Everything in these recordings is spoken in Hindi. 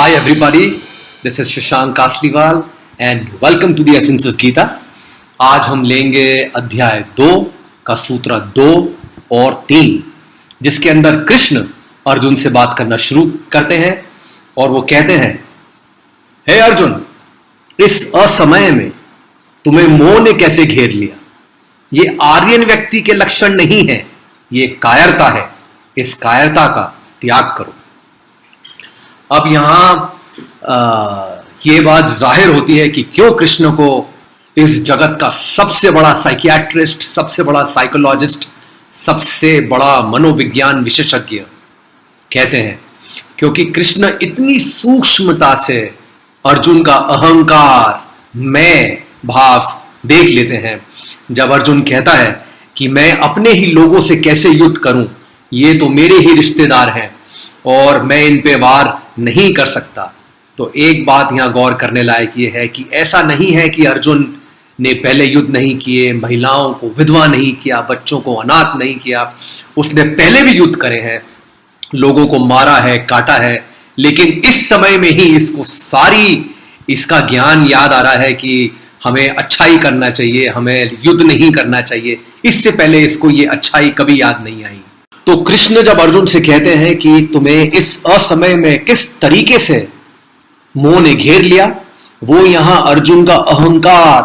Hi everybody, this is Shashank Kasliwal and welcome to the Essence of Gita। आज हम लेंगे अध्याय 2 का सूत्र 2 और 3, जिसके अंदर कृष्ण अर्जुन से बात करना शुरू करते हैं और वो कहते हैं, हे अर्जुन, इस असमय में तुम्हें मोह ने कैसे घेर लिया? ये आर्यन व्यक्ति के लक्षण नहीं है, ये कायरता है। इस कायरता का त्याग करो। अब यहां ये बात जाहिर होती है कि क्यों कृष्ण को इस जगत का सबसे बड़ा साइकियाट्रिस्ट, सबसे बड़ा साइकोलॉजिस्ट, सबसे बड़ा मनोविज्ञान विशेषज्ञ कहते हैं, क्योंकि कृष्ण इतनी सूक्ष्मता से अर्जुन का अहंकार, मैं भाव देख लेते हैं। जब अर्जुन कहता है कि मैं अपने ही लोगों से कैसे युद्ध करूं, ये तो मेरे ही रिश्तेदार हैं और मैं इन पे वार नहीं कर सकता, तो एक बात यहां गौर करने लायक ये है कि ऐसा नहीं है कि अर्जुन ने पहले युद्ध नहीं किए, महिलाओं को विधवा नहीं किया, बच्चों को अनाथ नहीं किया। उसने पहले भी युद्ध करे हैं, लोगों को मारा है, काटा है, लेकिन इस समय में ही इसका ज्ञान याद आ रहा है कि हमें अच्छाई करना चाहिए, हमें युद्ध नहीं करना चाहिए। इससे पहले इसको ये अच्छाई कभी याद नहीं आई। तो कृष्ण जब अर्जुन से कहते हैं कि तुम्हें इस असमय में किस तरीके से मोह ने घेर लिया, वो यहां अर्जुन का अहंकार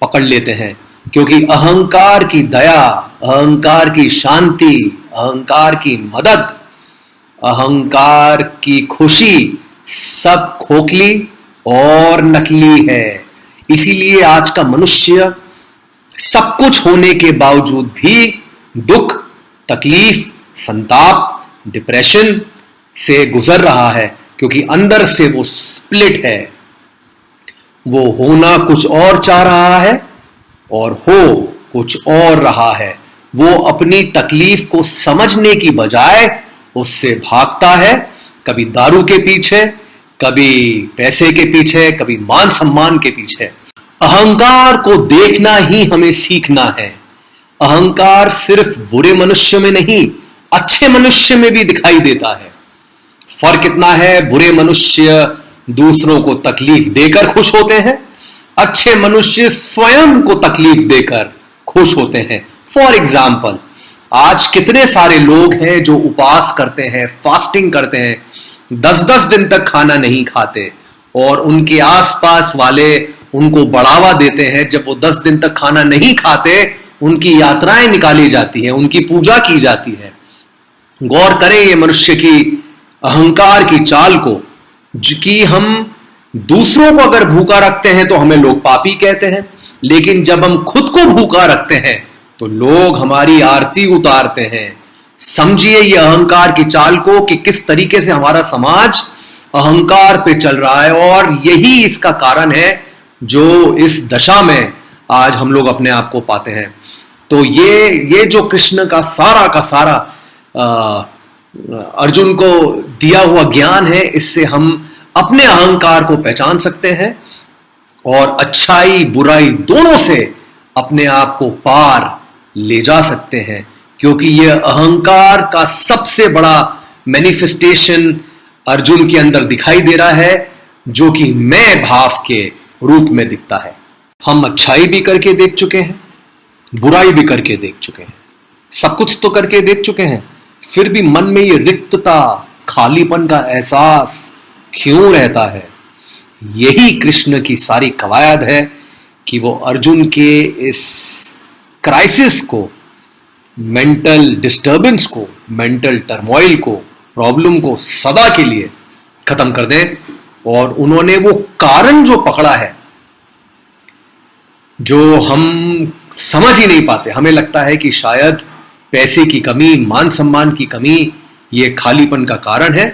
पकड़ लेते हैं, क्योंकि अहंकार की दया, अहंकार की शांति, अहंकार की मदद, अहंकार की खुशी सब खोखली और नकली है। इसीलिए आज का मनुष्य सब कुछ होने के बावजूद भी दुख, तकलीफ, संताप, डिप्रेशन से गुजर रहा है, क्योंकि अंदर से वो स्प्लिट है। वो होना कुछ और चाह रहा है और हो कुछ और रहा है। वो अपनी तकलीफ को समझने की बजाय उससे भागता है, कभी दारू के पीछे, कभी पैसे के पीछे, कभी मान सम्मान के पीछे। अहंकार को देखना ही हमें सीखना है। अहंकार सिर्फ बुरे मनुष्य में नहीं, अच्छे मनुष्य में भी दिखाई देता है। फर्क इतना है, बुरे मनुष्य दूसरों को तकलीफ देकर खुश होते हैं, अच्छे मनुष्य स्वयं को तकलीफ देकर खुश होते हैं। फॉर एग्जाम्पल, आज कितने सारे लोग हैं जो उपवास करते हैं, फास्टिंग करते हैं, 10-10 दिन तक खाना नहीं खाते, और उनके आसपास वाले उनको बढ़ावा देते हैं। जब वो 10 दिन तक खाना नहीं खाते, उनकी यात्राएं निकाली जाती हैं, उनकी पूजा की जाती है। गौर करें ये मनुष्य की अहंकार की चाल को, कि हम दूसरों को अगर भूखा रखते हैं तो हमें लोग पापी कहते हैं, लेकिन जब हम खुद को भूखा रखते हैं तो लोग हमारी आरती उतारते हैं। समझिए ये अहंकार की चाल को कि किस तरीके से हमारा समाज अहंकार पे चल रहा है, और यही इसका कारण है जो इस दशा में आज हम लोग अपने आप को पाते हैं। तो ये जो कृष्ण का सारा अर्जुन को दिया हुआ ज्ञान है, इससे हम अपने अहंकार को पहचान सकते हैं और अच्छाई बुराई दोनों से अपने आप को पार ले जा सकते हैं, क्योंकि यह अहंकार का सबसे बड़ा मैनिफेस्टेशन अर्जुन के अंदर दिखाई दे रहा है, जो कि मैं भाव के रूप में दिखता है। हम अच्छाई भी करके देख चुके हैं, बुराई भी करके देख चुके हैं, सब कुछ तो करके देख चुके हैं, फिर भी मन में ये रिक्तता, खालीपन का एहसास क्यों रहता है? यही कृष्ण की सारी कवायद है कि वो अर्जुन के इस क्राइसिस को, मेंटल डिस्टर्बेंस को, मेंटल टर्मोइल को, प्रॉब्लम को सदा के लिए खत्म कर दें। और उन्होंने वो कारण जो पकड़ा है, जो हम समझ ही नहीं पाते, हमें लगता है कि शायद पैसे की कमी, मान सम्मान की कमी ये खालीपन का कारण है,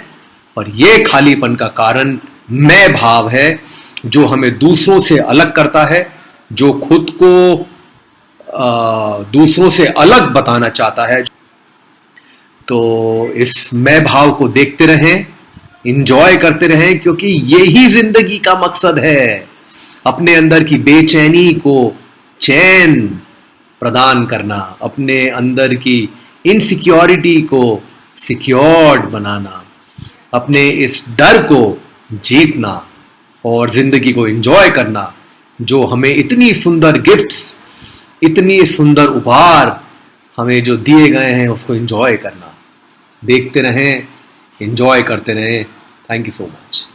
और ये खालीपन का कारण मैं भाव है, जो हमें दूसरों से अलग करता है, जो खुद को दूसरों से अलग बताना चाहता है। तो इस मैं भाव को देखते रहें, इंजॉय करते रहें, क्योंकि यही जिंदगी का मकसद है, अपने अंदर की बेचैनी को चैन प्रदान करना, अपने अंदर की इनसिक्योरिटी को सिक्योर्ड बनाना, अपने इस डर को जीतना और जिंदगी को एंजॉय करना, जो हमें इतनी सुंदर गिफ्ट्स, इतनी सुंदर उपहार हमें जो दिए गए हैं उसको एंजॉय करना। देखते रहें, एंजॉय करते रहें। Thank you so much.